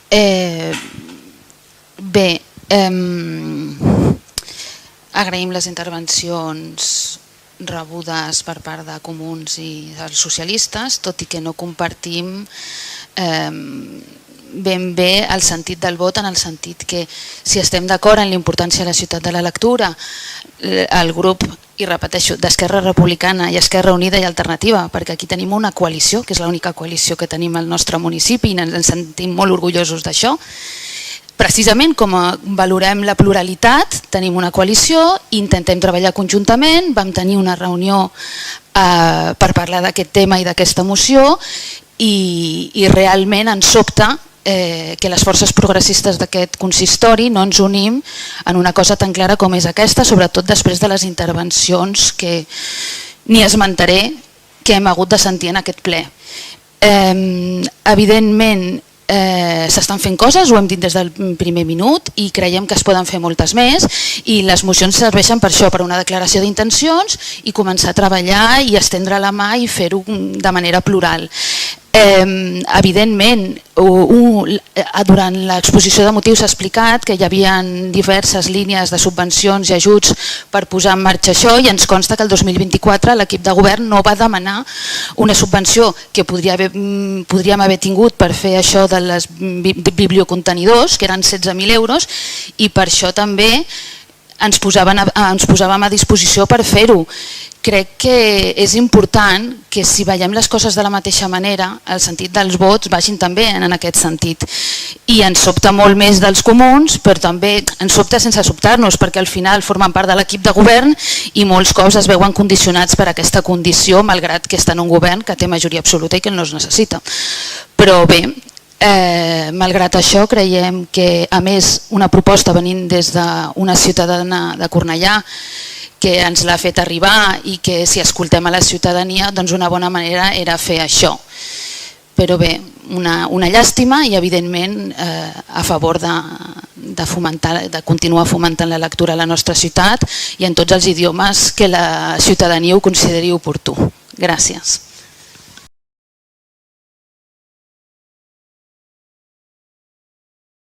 Bé, agraïm les intervencions rebudes per part de Comuns i dels socialistes, tot i que no compartim ben bé el sentit del vot, en el sentit que si estem d'acord en la importància de la ciutat de la lectura, el grup, i repeteixo, d'Esquerra Republicana i Esquerra Unida i Alternativa, perquè aquí tenim una coalició, que és l'única coalició que tenim al nostre municipi i ens sentim molt orgullosos d'això. Precisament com valorem la pluralitat, tenim una coalició, intentem treballar conjuntament, vam tenir una reunió per parlar d'aquest tema i d'aquesta moció i realment ens sobta que les forces progressistes d'aquest consistori no ens unim en una cosa tan clara com és aquesta, sobretot després de les intervencions que ni esmentaré que hem hagut de sentir en aquest ple. Evidentment, s'estan fent coses, ho hem dit des del primer minut i creiem que es poden fer moltes més i les mocions serveixen per això, per una declaració d'intencions i començar a treballar i estendre la mà i fer-ho de manera plural. Evidentment, durant l'exposició de motius s'ha explicat que hi havia diverses línies de subvencions i ajuts per posar en marxa això i ens consta que el 2024 l'equip de govern no va demanar una subvenció que podríem haver tingut per fer això de les bibliocontenidors, que eren 16.000 euros, i per això també ens posàvem a disposició per fer-ho. Crec que és important que si veiem les coses de la mateixa manera, el sentit dels vots vagin també en aquest sentit. I ens sobta molt més dels comuns, però també ens sobta sense sobtar-nos, perquè al final formen part de l'equip de govern i molts cops es veuen condicionats per aquesta condició, malgrat que estan en un govern que té majoria absoluta i que no es necessita. Però bé, malgrat això creiem que a més una proposta venint des d'una ciutadana de Cornellà que ens l'ha fet arribar i que si escoltem a la ciutadania doncs una bona manera era fer això. Però bé, una llàstima i evidentment a favor de continuar fomentant la lectura a la nostra ciutat i en tots els idiomes que la ciutadania ho consideri oportú. Gràcies.